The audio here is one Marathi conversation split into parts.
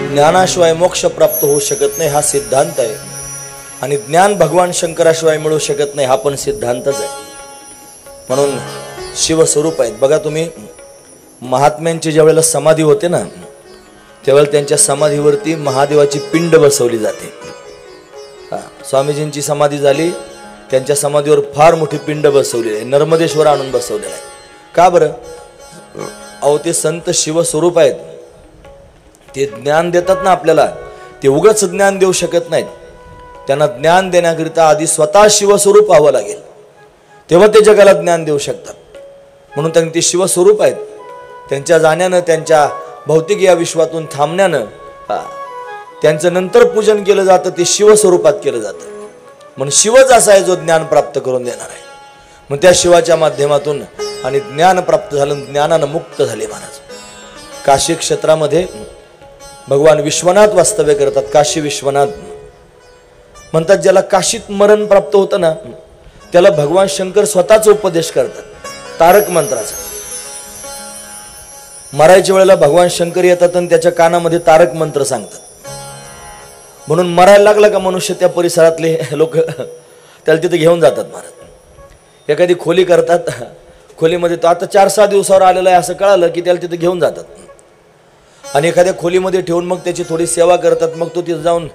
ज्ञानाशिवाय मोक्ष प्राप्त होऊ शकत नाही हा सिद्धांत आहे, आणि ज्ञान भगवान शंकराशिवाय मिळू शकत नाही हा पण सिद्धांतच आहे. म्हणून शिवस्वरूप आहेत. बघा तुम्ही, महात्म्यांची ज्या वेळेला समाधी होते ना, त्यावेळेला त्यांच्या समाधीवरती महादेवाची पिंड बसवली जाते. स्वामीजींची समाधी झाली, त्यांच्या समाधीवर फार मोठी पिंड बसवलेली आहे, नर्मदेश्वर आणून बसवलेला आहे. का बरं? अहो ते संत शिवस्वरूप आहेत, ते ज्ञान देतात ना आपल्याला, ते उगाच ज्ञान देऊ शकत नाहीत. त्यांना ज्ञान देण्याकरिता आधी स्वतः शिवस्वरूप व्हावं लागेल, तेव्हा ते जगाला ज्ञान देऊ शकतात. म्हणून त्यांनी ते शिवस्वरूप आहेत. त्यांच्या जाण्यानं, त्यांच्या भौतिक या विश्वातून थांबण्यानं त्यांचं नंतर पूजन केलं जातं, ते शिवस्वरूपात केलं जातं. म्हणून शिवच असा आहे जो ज्ञान प्राप्त करून देणार आहे. मग त्या शिवाच्या माध्यमातून आणि ज्ञान प्राप्त झालं, ज्ञानानं मुक्त झाले महाराज. काशी क्षेत्रामध्ये भगवान विश्वनाथ वास्तव्य करतात. काशी विश्वनाथ म्हणतात, ज्याला काशीत मरण प्राप्त होतं ना, त्याला भगवान शंकर स्वतःच उपदेश करतात तारक मंत्राचा. मरायच्या वेळेला भगवान शंकर येतात आणि त्याच्या कानामध्ये तारक मंत्र सांगतात. म्हणून मरायला लागला का मनुष्य, त्या परिसरातले लोक त्याला तिथे घेऊन जातात महाराज. एखादी खोली करतात, खोलीमध्ये तो आता 4-6 दिवसावर आलेला आहे असं कळालं की त्याला तिथे घेऊन जातात, आणि एखाद्या खोलीमध्ये ठेवून मग त्याची थोडी सेवा करतात. मग तो तिथे जाऊन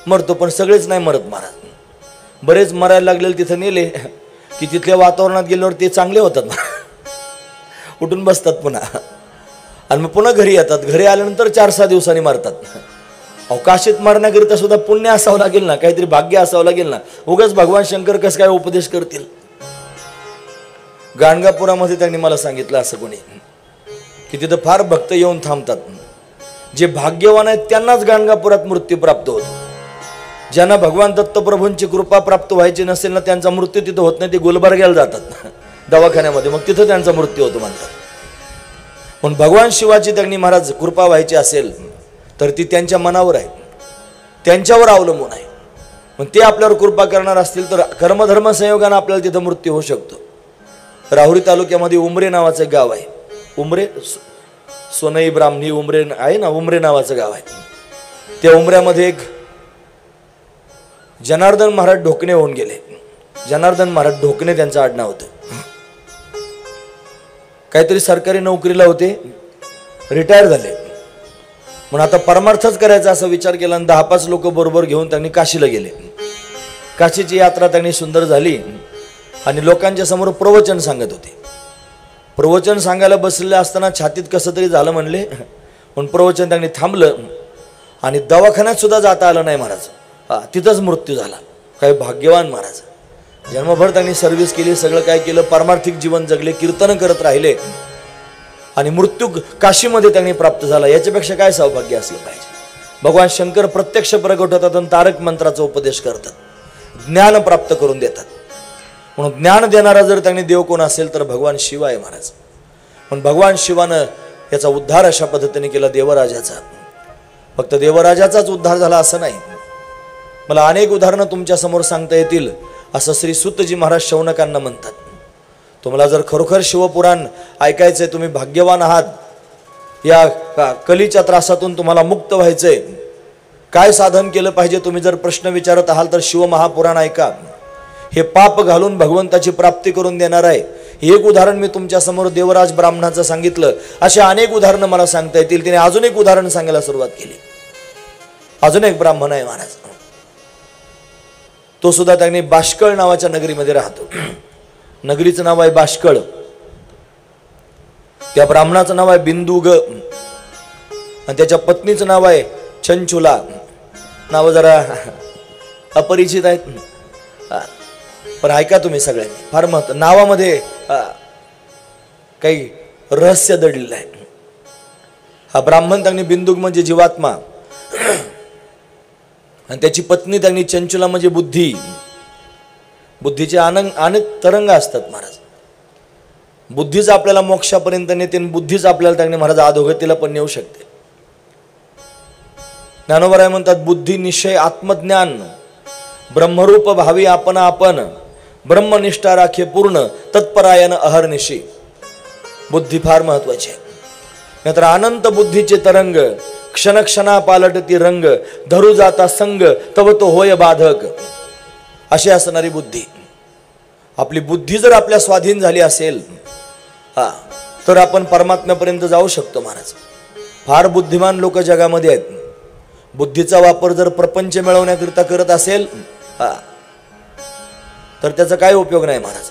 मरतो, पण सगळेच नाही मरत महाराज. बरेच मरायला लागलेले तिथे नेले की तिथल्या वातावरणात गेल्यावर ते चांगले होतात, उठून बसतात पुन्हा, आणि मग पुन्हा घरी येतात. घरी आल्यानंतर 4-6 दिवसांनी मरतात. अवकाशात मरण्याकरिता सुद्धा पुण्य असावं लागेल ना, काहीतरी भाग्य असावं लागेल ना. उगाच भगवान शंकर कसं काय उपदेश करतील? गाणगापुरामध्ये त्यांनी मला सांगितलं असं कोणी की तिथं फार भक्त येऊन थांबतात. जे भाग्यवान आहेत त्यांनाच गाणगापुरात मृत्यू प्राप्त होतो. ज्यांना भगवान दत्तप्रभूंची कृपा प्राप्त व्हायची नसेल ना, त्यांचा मृत्यू तिथं होत नाही. ते गुलबर्ग्याला जातात दवाखान्यामध्ये, मग तिथं त्यांचा मृत्यू होतो म्हणतात. पण भगवान शिवाची त्यांनी महाराज कृपा व्हायची असेल तर ती त्यांच्या मनावर आहे, त्यांच्यावर अवलंबून आहे. मग ते आपल्यावर कृपा करणार असतील तर कर्मधर्म संयोगाने आपल्याला तिथं मृत्यू होऊ शकतो. राहुरी तालुक्यामध्ये उमरे नावाचं एक गाव आहे. उमरे, सोनई ब्राह्मणी उमरे आहे ना, उमरे नावाचं गाव आहे. त्या उमऱ्यामध्ये एक जनार्दन महाराज ढोकणे होऊन गेले. जनार्दन महाराज ढोकणे त्यांचं आडनाव होतं. काहीतरी सरकारी नोकरीला होते, रिटायर झाले. म्हणून आता परमार्थच करायचा असा विचार केला आणि 10-5 लोक बरोबर घेऊन त्यांनी काशीला गेले. काशीची यात्रा त्यांनी सुंदर झाली आणि लोकांच्या समोर प्रवचन सांगत होते. प्रवचन सांगायला बसलेले असताना छातीत कसं तरी झालं म्हणले, पण प्रवचन त्यांनी थांबलं आणि दवाखान्यात सुद्धा जाता आलं नाही महाराज. तिथंच मृत्यू झाला. काय भाग्यवान महाराज. जन्मभर त्यांनी सर्व्हिस केली, सगळं काय केलं, पारमार्थिक जीवन जगले, कीर्तन करत राहिले आणि मृत्यू काशीमध्ये त्यांनी प्राप्त झाला. याच्यापेक्षा काय सौभाग्य असलं पाहिजे? भगवान शंकर प्रत्यक्ष प्रगट होतात आणि तारक मंत्राचा उपदेश करतात, ज्ञान प्राप्त करून देतात. म्हणून ज्ञान देणारा जर त्यांनी देव कोण असेल तर भगवान शिव आहे महाराज. पण भगवान शिवानं याचा उद्धार अशा पद्धतीने केला देवराजाचा. फक्त देवराजाचाच उद्धार झाला असं नाही, मला अनेक उदाहरणं तुमच्या समोर सांगता येतील. असं श्री सूतजी महाराज शौनकांना म्हणतात. तुम्हाला जर खरोखर शिवपुराण ऐकायचंय, तुम्ही भाग्यवान आहात, या कलीच्या त्रासातून तुम्हाला मुक्त व्हायचंय, काय साधन केलं पाहिजे तुम्ही जर प्रश्न विचारत आहाल तर शिव महापुराण ऐका. हे पाप घालून भगवंताची प्राप्ती करून देणार आहे. एक उदाहरण मी तुमच्या समोर देवराज ब्राह्मणाचं सांगितलं, असे अनेक उदाहरणं मला सांगता येतील. तिने अजून एक उदाहरण सांगायला सुरुवात केली. अजून एक ब्राह्मण आहे महाराज, तो सुद्धा त्यांनी बाष्कळ नावाच्या नगरीमध्ये राहतो. नगरीचं नाव आहे बाष्कळ. त्या ब्राह्मणाचं नाव आहे बिंदुग आणि त्याच्या पत्नीचं नाव आहे चंचुला. नाव जरा अपरिचित आहेत, पण ऐका तुम्ही सगळ्यांनी, फार महत्व. नावामध्ये काही रहस्य दडलेलं आहे. हा ब्राह्मण त्यांनी बिंदुग म्हणजे जीवात्मा आणि त्याची पत्नी त्यांनी चंचुला म्हणजे बुद्धी. बुद्धीचे अनेक तरंग असतात महाराज. बुद्धीच आपल्याला मोक्षापर्यंत नेते, बुद्धीच आपल्याला त्यांनी महाराज अधोगतीला पण नेऊ शकते. ज्ञानोबराय म्हणतात, बुद्धी निश्चय आत्मज्ञान ब्रह्मरूप भावी आपण आपण ब्रह्मनिष्ठा राखे पूर्ण तत्परायण अहर्निशी. बुद्धी फार महत्वाची आहे. नाहीतर अनंत बुद्धीचे तरंग क्षणक्षणा पालटती रंग, धरू जाता संग तव तो होय बाधक. अशी असणारी बुद्धी. आपली बुद्धी जर आपल्या स्वाधीन झाली असेल तर आपण परमात्म्यापर्यंत जाऊ शकतो महाराज. फार बुद्धिमान लोक जगामध्ये आहेत. बुद्धीचा वापर जर प्रपंच मिळवण्याकरिता करत असेल तर त्याचा काय उपयोग नाही महाराज.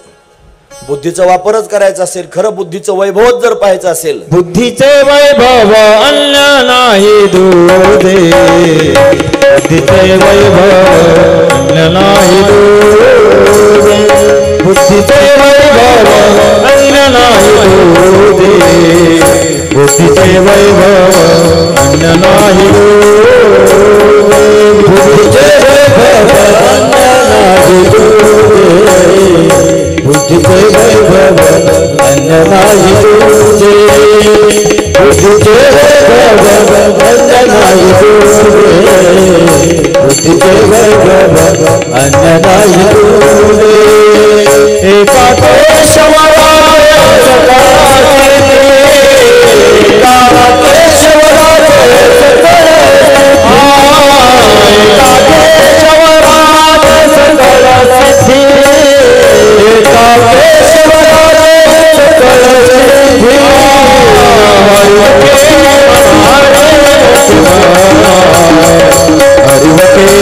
बुद्धीचा वापरच करायचा असेल, खरं बुद्धीचं वैभव जर पाहायचं असेल, बुद्धीचे वैभव अन्य नाही दूधे, बुद्धीचे वैभव अन्य नाही दूधे, बुद्धीचे वैभव अन्य नाही दूधे, बुद्धीचे वैभव अन्य नाही दूधे, बुद्धीचे वैभव अन्य नाही दूधे, बुद्धीचे वैभव अन्य नाही दूधे, बुद्धीचे वैभव अन्य नाही दूधे, बुद्धीचे वैभव अन्य नाही दूधे. एका केशवराय सकळाचे, एका केशवराय सकळाचे, एका केशवराय सकळाचे, एका केशवराय सकळाचे, हरिवके मना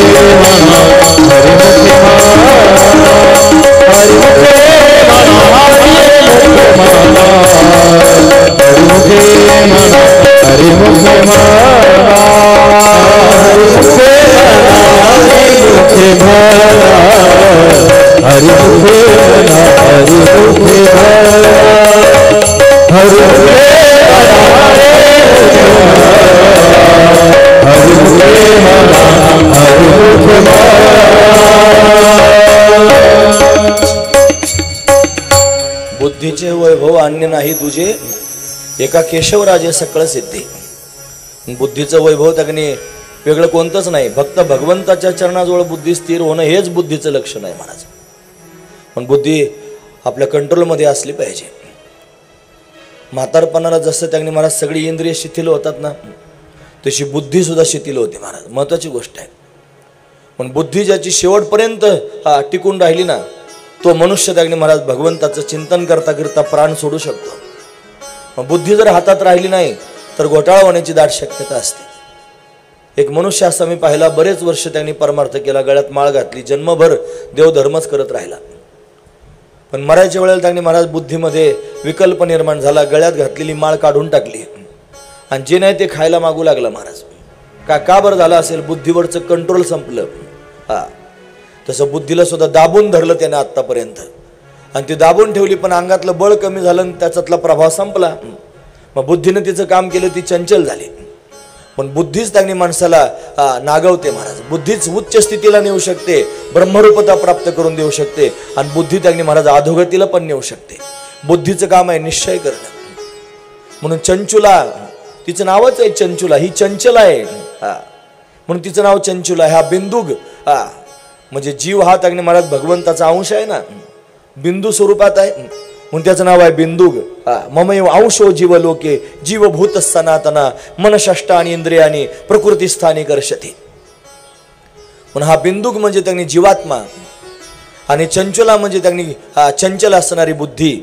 हरिवके बुद्धीचे वैभव अन्य नाही तुझे, एका केशवराजे सकळ सिद्धी. बुद्धीचं वैभव त्याने वेगळं कोणतंच नाही. फक्त भगवंताच्या चरणाजवळ बुद्धी स्थिर होणं हेच बुद्धीचं लक्षण आहे महाराज. पण बुद्धी आपल्या कंट्रोलमध्ये असली पाहिजे. म्हातारपणाला जसं त्याने महाराज सगळी इंद्रिय शिथिल होतात ना, तशी बुद्धी सुद्धा शिथिल होते महाराज. महत्वाची गोष्ट आहे. पण बुद्धी ज्याची शेवटपर्यंत टिकून राहिली ना, तो मनुष्य त्याने महाराज भगवंताचं चिंतन करता करता प्राण सोडू शकतो. मग बुद्धी जर हातात राहिली नाही तर घोटाळा होण्याची दाट शक्यता असते. एक मनुष्य असा मी पाहिला, बरेच वर्ष त्यांनी परमार्थ केला, गळ्यात माळ घातली, जन्मभर देवधर्मच करत राहिला. पण मरायच्या वेळेला त्यांनी महाराज बुद्धीमध्ये विकल्प निर्माण झाला, गळ्यात घातलेली माळ काढून टाकली आणि जे नाही ते खायला मागू लागला महाराज. का बरं झालं असेल? बुद्धीवरचं कंट्रोल संपलं. तसं बुद्धीला सुद्धा दाबून धरलं त्याने आत्तापर्यंत, आणि ती दाबून ठेवली, पण अंगातलं बळ कमी झालं आणि त्याच्यातला प्रभाव संपला. मग बुद्धीनं तिचं काम केलं, ती चंचल झाली. पण बुद्धीच त्यांनी माणसाला नागवते महाराज. बुद्धीच उच्च स्थितीला नेऊ शकते, ब्रह्मरूपता प्राप्त करून देऊ शकते, आणि बुद्धी त्यांनी महाराज अधोगतीला पण नेऊ शकते. बुद्धीचं काम आहे निश्चय करणं. म्हणून चंचुला, तिचं नावच आहे चंचुला, ही चंचल आहे म्हणून तिचं नाव चंचुला आहे. हा बिंदुग म्हणजे जीव हा त्याने महाराज भगवंताचा अंश आहे ना, बिंदू स्वरूपात आहे म्हणून त्याचं नाव आहे बिंदुग. ममैव अंशो जीव लोके जीवभूत सनातना मनषष्टानी इंद्रियानी प्रकृती स्थानी कर्षती. म्हणून हा बिंदुग म्हणजे त्यांनी जीवात्मा, आणि चंचुला म्हणजे त्यांनी चंचल असणारी बुद्धी.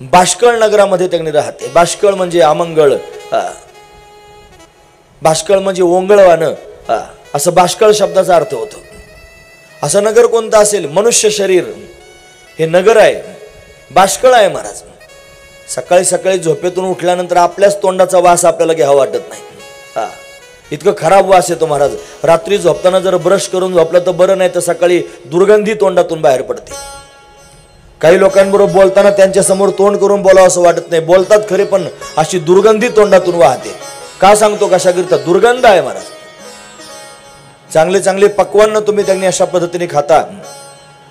बाष्कळ नगरामध्ये त्यांनी राहते. बाष्कळ म्हणजे अमंगळ, बाष्कळ म्हणजे ओंगळवानं, असं बाष्कळ शब्दाचा अर्थ होतो. असं नगर कोणतं असेल? मनुष्य शरीर हे नगर आहे, बाष्कळ आहे महाराज. सकाळी सकाळी झोपेतून उठल्यानंतर आपल्याच तोंडाचा वास आपल्याला घ्यावा वाटत नाही. इतकं खराब वास येतो महाराज. रात्री झोपताना जर ब्रश करून झोपलं तर बरं, नाही तर सकाळी दुर्गंधी तोंडातून बाहेर पडते. काही लोकांबरोबर बोलताना त्यांच्या समोर तोंड करून बोलावं असं वाटत नाही. बोलतात खरे, पण अशी दुर्गंधी तोंडातून वाहते. का सांगतो? कशाकरिता? दुर्गंध आहे महाराज. चांगले चांगले पक्वान्न तुम्ही त्यांनी अशा पद्धतीने खाता,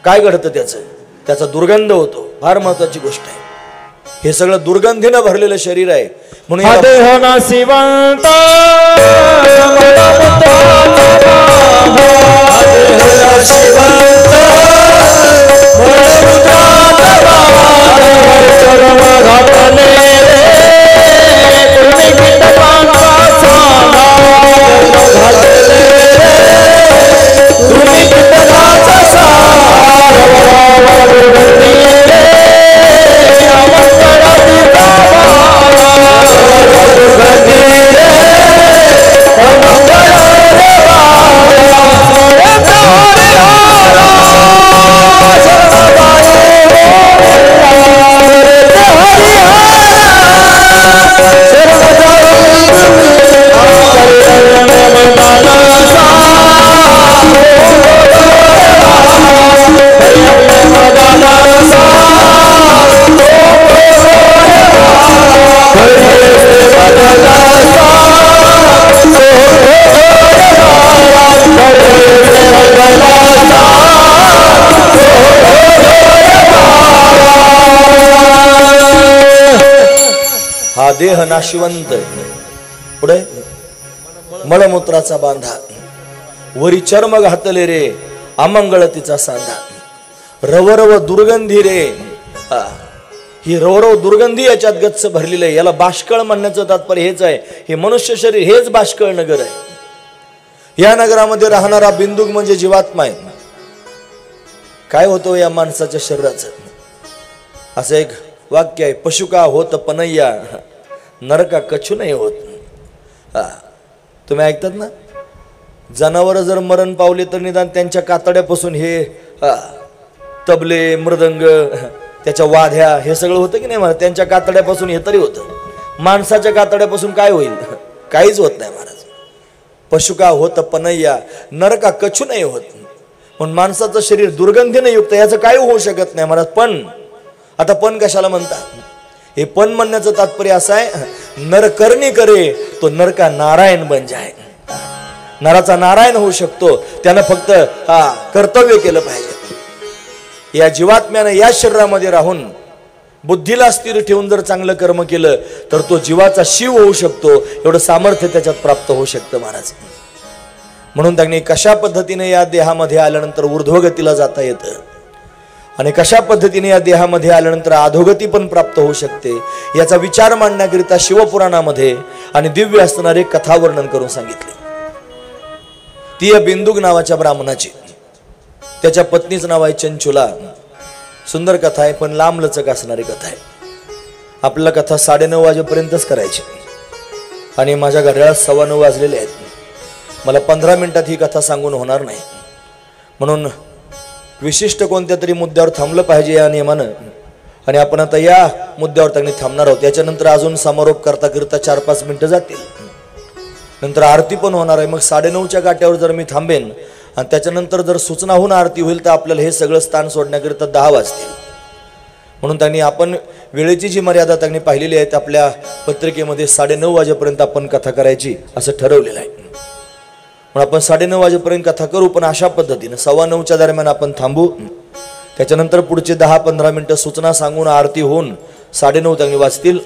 काय घडतं? त्याचा दुर्गंध होतो. फार महत्वाची गोष्ट आहे. हे सगळं दुर्गंधीनं भरलेलं शरीर आहे. म्हणून देह नाशिवंत, पुढे मळमूत्राचा बांधा, वरी चर्म घातले रे अमंगळ तिचा सांधा, रवरव दुर्गंधी रे, ही रवरव दुर्गंधी याच्यात गच्च भरलेलं आहे. याला बाष्कळ म्हणण्याचं तात्पर्य हेच आहे. हे मनुष्य शरीर हेच बाष्कळ नगर आहे. या नगरामध्ये राहणारा बिंदुक म्हणजे जीवात्मा आहे. काय होतं या माणसाच्या शरीराचं? असं एक वाक्य आहे, पशु का होत पनय्या, नरका कछु नाही होत. तुम्ही ऐकतात ना, जनावर जर मरण पावले तर निदान त्यांच्या कातड्यापासून हे तबले, मृदंग, त्याच्या वाद्या, हे सगळं होतं की नाही महाराज? त्यांच्या कातड्यापासून हे तरी होतं. माणसाच्या कातड्यापासून काय होईल? काहीच होत नाही महाराज. पशु का होत पनय्या, नरका कछु नाही होत. पण माणसाचं शरीर दुर्गंधीने युक्त, याचं काही होऊ शकत नाही महाराज. पण आता पण कशाला म्हणतात? हे पण म्हणण्याचं तात्पर्य असं आहे, नरकर्णी करे तो नरका नारायण बन जाय. नराचा नारायण होऊ शकतो, त्यानं फक्त कर्तव्य केलं पाहिजे. या जीवात्म्यानं या शरीरामध्ये राहून बुद्धीला स्थिर ठेवून जर चांगलं कर्म केलं तर तो जीवाचा शिव होऊ शकतो. एवढं सामर्थ्य त्याच्यात प्राप्त होऊ शकतं महाराज. म्हणून त्यांनी कशा पद्धतीने या देहामध्ये आल्यानंतर ऊर्ध्वगतीला जाता येतं आणि कशा पद्धतीने या देहामध्ये आल्यानंतर अधोगती पण प्राप्त होऊ शकते याचा विचार मांडण्याकरिता शिवपुराणामध्ये आणि दिव्य असणारे कथावर्णन करून सांगितले. ती या बिंदुक नावाच्या ब्राह्मणाची, त्याच्या पत्नीचं नाव आहे चंचुला. सुंदर कथा आहे, पण लांबलचक असणारी कथा आहे. आपल्याला कथा 9:30 वाजेपर्यंतच करायची आणि माझ्या घड्याळात 9:15 वाजलेले आहेत. मला 15 मिनिटात ही कथा सांगून होणार नाही. म्हणून विशिष्ट कोणत्या तरी मुद्द्यावर थांबलं पाहिजे या नियमानं. आणि आपण आता या मुद्द्यावर त्यांनी थांबणार आहोत. त्याच्यानंतर अजून समारोप करता करता 4-5 मिनिटं जातील. नंतर आरती पण होणार आहे. मग 9:30च्या काट्यावर जर मी थांबेन आणि त्याच्यानंतर जर सूचना होऊन आरती होईल तर आपल्याला हे सगळं स्थान सोडण्याकरिता 10 वाजतील. म्हणून त्यांनी आपण वेळेची जी मर्यादा त्यांनी पाहिलेली आहे आपल्या पत्रिकेमध्ये 9:30 वाजेपर्यंत आपण कथा करायची असं ठरवलेलं आहे. म्हणून आपण 9:30 वाजेपर्यंत कथा करू, पण अशा पद्धतीनं 9:15च्या दरम्यान आपण थांबू. त्याच्यानंतर पुढचे 10-15 मिनिटं सूचना सांगून आरती होऊन 9:30 त्यांनी वाजतील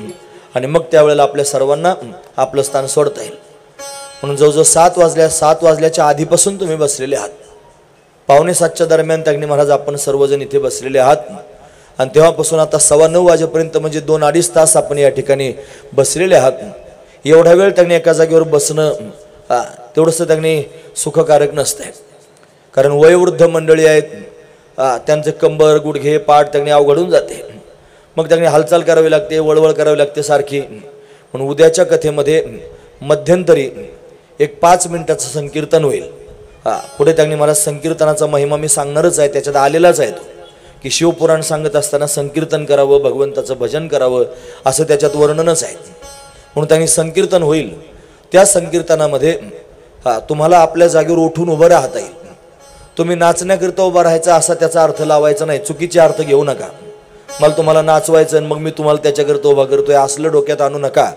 आणि मग त्यावेळेला आपल्या सर्वांना आपलं स्थान सोडता येईल. म्हणून जवळजवळ 7 वाजल्याच्या आधीपासून तुम्ही बसलेले आहात. 6:45च्या दरम्यान त्यांनी महाराज आपण सर्वजण इथे बसलेले आहात आणि तेव्हापासून आता 9:15 वाजेपर्यंत म्हणजे 2-2.5 तास आपण या ठिकाणी बसलेले आहात. एवढा वेळ त्यांनी एका जागेवर बसणं तेवढंसं त्यांनी सुखकारक नसतंय. कारण वयोवृद्ध मंडळी आहेत, त्यांचे कंबर, गुडघे, पाठ त्यांनी अवघडून जाते. मग त्यांनी हालचाल करावी लागते, वळवळ करावी लागते सारखी. म्हणून उद्याच्या कथेमध्ये मध्यंतरी एक 5 मिनिटाचं संकीर्तन होईल. पुढे त्यांनी मला संकीर्तनाचा महिमा मी सांगणारच आहे, त्याच्यात आलेलाच आहे तो की शिवपुराण सांगत असताना संकीर्तन करावं, भगवंताचं भजन करावं असं त्याच्यात वर्णनच आहे. म्हणून त्यांनी संकीर्तन होईल. त्या संकीर्तनामध्ये तुम्हाला आपल्या जागेवर उठून उभं राहता येईल. तुम्ही नाचण्याकरिता उभा राहायचा असा त्याचा अर्थ लावायचा नाही, चुकीचे अर्थ घेऊ नका. मला तुम्हाला नाचवायचं आणि मग मी तुम्हाला त्याच्याकरिता उभा करतोय असलं डोक्यात आणू नका.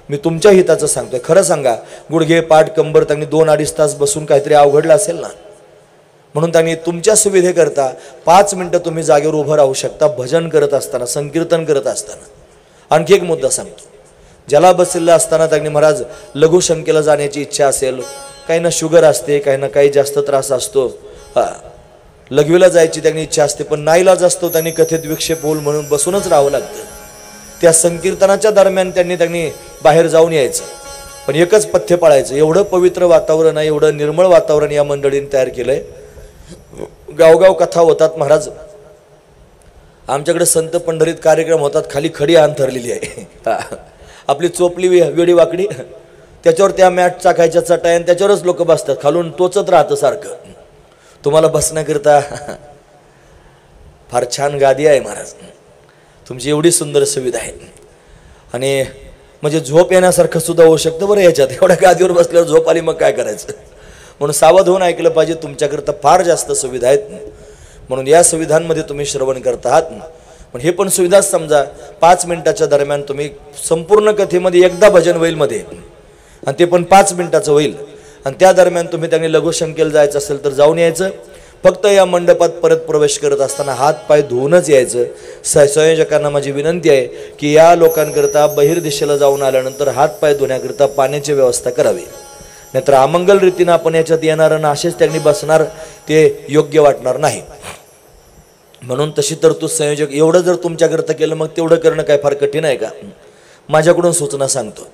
मी तुमच्या हिताचं सांगतोय. खरं सांगा, गुडघे, पाठ, कंबर त्यांनी 2-2.5 तास बसून काहीतरी अवघडलं असेल ना. म्हणून त्यांनी तुमच्या सुविधेकरता 5 मिनिटं तुम्ही जागेवर उभं राहू शकता भजन करत असताना, संकीर्तन करत असताना. आणखी एक मुद्दा सांगतो. ज्याला बसलेला असताना त्यांनी महाराज लघुशंकेला जाण्याची इच्छा असेल, काही ना शुगर असते, काही ना काही जास्त त्रास असतो, लघवीला जायची त्यांनी इच्छा असते, पण नाईलाज असतो, त्यांनी कथेत विक्षेप होईल म्हणून बसूनच राहावं लागतं. त्या संकीर्तनाच्या दरम्यान त्यांनी बाहेर जाऊन यायचं, पण एकच पथ्य पाळायचं. एवढं पवित्र वातावरण आहे, एवढं निर्मळ वातावरण या मंडळीने तयार केलंय. गावगाव कथा होतात महाराज. आमच्याकडे संत पंढरीत कार्यक्रम होतात, खाली खडी अंथरलेली आहे. आपली चोपली वेडी वाकडी, त्याच्यावर त्या मॅट चाकायच्या चटाई आणि त्याच्यावरच लोक बसतात. खालून टोचत राहतं सारखं. तुम्हाला बसण्याकरिता फार छान गादी आहे महाराज. तुमची एवढी सुंदर सुविधा आहे आणि म्हणजे झोप येण्यासारखं सुद्धा होऊ शकतं बरं याच्यात. एवढ्या गादीवर बसल्यावर झोप आली मग काय करायचं. म्हणून सावध होऊन ऐकलं पाहिजे. तुमच्याकरिता फार जास्त सुविधा आहेत. म्हणून या सुविधांमध्ये तुम्ही श्रवण करत आहात. पण हे पण सुविधाच समजा 5 मिनिटाच्या दरम्यान तुम्ही संपूर्ण कथेमध्ये एकदा भजन होईल मध्ये आणि ते पण 5 मिनिटाचं होईल. आणि त्या दरम्यान तुम्ही त्यांनी लघुशंकेला जायचं असेल तर जाऊन यायचं. फक्त या मंडपात परत प्रवेश करत असताना हात पाय धुवूनच यायचं. संयोजकांना माझी विनंती आहे की या लोकांकरता बहिर्दिशेला जाऊन आल्यानंतर हात पाय धुण्याकरिता पाण्याची व्यवस्था करावी, नाहीतर अमंगल रीतीनं आपण याच्यात येणार आणि असेच त्यांनी बसणार, ते योग्य वाटणार नाही. म्हणून तशी तरतूद संयोजक, एवढं जर तुमच्याकरता केलं मग तेवढं करणं काय फार कठीण आहे का? माझ्याकडून सूचना सांगतो.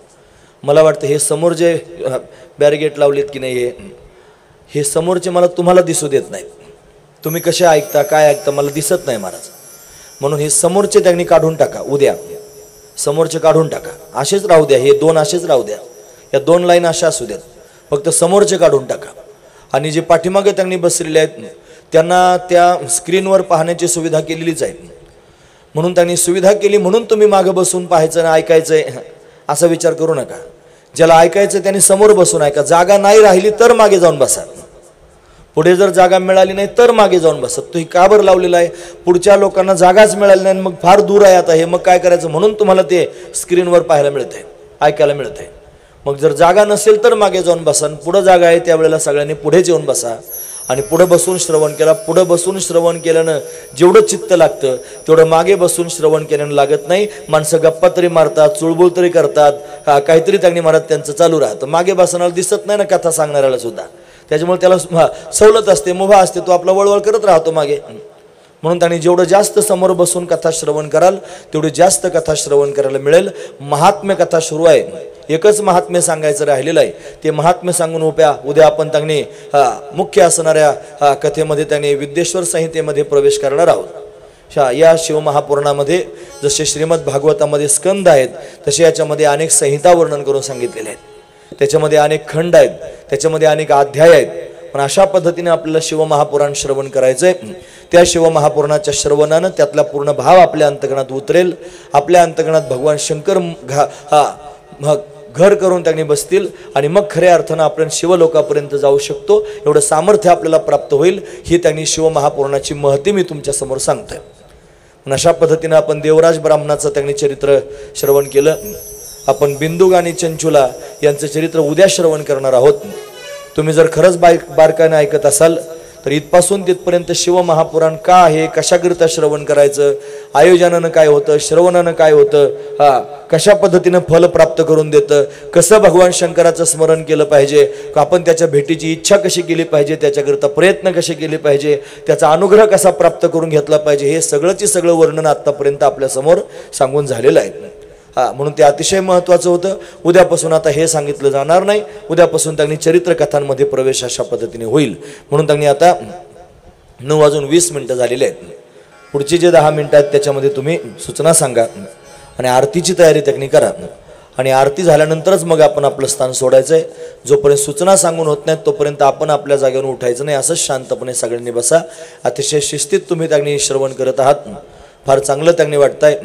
मला वाटतं हे समोर जे बॅरिगेट लावलेत की नाही, हे समोरचे मला तुम्हाला दिसू देत नाहीत. तुम्ही कसे ऐकता काय ऐकता मला दिसत नाही महाराज. म्हणून हे समोरचे त्यांनी काढून टाका. उद्या समोरचे काढून टाका, असेच राहू द्या. हे दोन असेच राहू द्या, या दोन लाईन अशा असू द्यात. फक्त समोरचे काढून टाका. आणि जे पाठीमागे त्यांनी बसलेले आहेत त्यांना त्या स्क्रीनवर पाहण्याची सुविधा केलेलीच आहे. म्हणून त्यांनी सुविधा केली म्हणून तुम्ही मागं बसून पाहायचं आणि ऐकायचंय असा विचार करू नका. ज्याला ऐकायचं त्यांनी समोर बसून ऐका. जागा नाही राहिली तर मागे जाऊन बसा. पुढे जर जागा मिळाली नाही तर मागे जाऊन बसा. तो ही का बरं लावलेला आहे? पुढच्या लोकांना जागाच मिळाली नाही, मग फार दूर आहे आता हे, मग काय करायचं? म्हणून तुम्हाला ते स्क्रीनवर पाहायला मिळतंय, ऐकायला मिळतंय. मग जर जागा नसेल तर मागे जाऊन बसा. पुढं जागा आहे त्यावेळेला सगळ्यांनी पुढेच येऊन बसा आणि पुढे बसून श्रवण केला. पुढे बसून श्रवण केल्यानं जेवढं चित्त लागतं तेवढं मागे बसून श्रवण केल्यानं लागत नाही. माणसं गप्पा तरी मारतात, चुळबुळ तरी करतात, काहीतरी त्यांनी मारत त्यांचं चालू राहतं. मागे बसणारा दिसत नाही ना कथा सांगणाऱ्याला सुद्धा, त्याच्यामुळे त्याला सवलत असते, मुभा असते, तो आपला वळवळ करत राहतो मागे. म्हणून त्यांनी जेवढं जास्त समोर बसून कथा श्रवण कराल तेवढी जास्त कथा श्रवण करायला मिळेल. महात्म्य कथा सुरू आहे. एकच महात्म्य सांगायचं राहिलेलं आहे, ते महात्म्य सांगून उद्या आपण त्यांनी मुख्य असणाऱ्या कथेमध्ये त्यांनी विद्येश्वर संहितेमध्ये प्रवेश करणार आहोत. या शिवमहापुराणामध्ये जसे श्रीमद भागवतामध्ये स्कंद आहेत तसे याच्यामध्ये अनेक संहिता वर्णन करून सांगितलेले आहेत. त्याच्यामध्ये अनेक खंड आहेत, त्याच्यामध्ये अनेक अध्याय आहेत. पण अशा पद्धतीने आपल्याला शिवमहापुराण श्रवण करायचंय. त्या शिवमहापुराणाच्या श्रवणानं त्यातला पूर्ण भाव आपल्या अंतकरणात उतरेल. आपल्या अंतकरणात भगवान शंकर घर करून त्यांनी बसतील आणि मग खऱ्या अर्थानं आपण शिवलोकापर्यंत जाऊ शकतो. एवढं सामर्थ्य आपल्याला प्राप्त होईल. ही त्यांनी शिवमहापुराणाची महती मी तुमच्या समोर सांगतोय. अशा पद्धतीनं आपण देवराज ब्राह्मणाचं त्यांनी चरित्र श्रवण केलं. आपण बिंदुक आणि चंचुला यांचं चरित्र उद्या श्रवण करणार आहोत. तुम्ही जर खरंच बारकाईने ऐकत असाल तर इथपासून तिथपर्यंत शिवमहापुराण का आहे, कशाकरिता श्रवण करायचं, आयोजनानं काय होतं, श्रवणानं काय होतं, कशा पद्धतीनं फल प्राप्त करून देतं, कसं भगवान शंकराचं स्मरण केलं पाहिजे, आपण त्याच्या भेटीची इच्छा कशी केली पाहिजे, त्याच्याकरिता प्रयत्न कसे केले पाहिजे, त्याचा अनुग्रह कसा प्राप्त करून घेतला पाहिजे, हे सगळंची सगळं वर्णन आत्तापर्यंत आपल्यासमोर सांगून झालेलं आहे. म्हणून ते अतिशय महत्त्वाचं होतं. उद्यापासून आता हे सांगितलं जाणार नाही. उद्यापासून त्यांनी चरित्र कथांमध्ये प्रवेश अशा पद्धतीने होईल. म्हणून त्यांनी आता 9:20 झालेले आहेत. पुढची जे 10 मिनिटं आहेत त्याच्यामध्ये तुम्ही सूचना सांगा आणि आरतीची तयारी त्यांनी करा. आणि आरती झाल्यानंतरच मग आपण आपलं स्थान सोडायचं आहे. जोपर्यंत सूचना सांगून होत नाहीत तोपर्यंत आपण आपल्या जागेवरून उठायचं नाही. असंच शांतपणे सगळ्यांनी बसा. अतिशय शिस्तीत तुम्ही त्यांनी श्रवण करत आहात. फार चांगलं त्यांनी वाटतंय.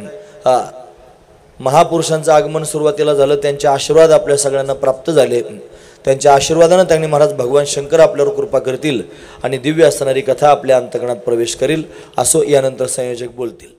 महापुरुषांचं आगमन सुरुवातीला झालं, त्यांचे आशीर्वाद आपल्या सगळ्यांना प्राप्त झाले. त्यांच्या आशीर्वादानं त्यांनी महाराज भगवान शंकर आपल्यावर कृपा करतील आणि दिव्य असणारी कथा आपल्या अंतकरणात प्रवेश करील. असो यानंतर संयोजक बोलतील.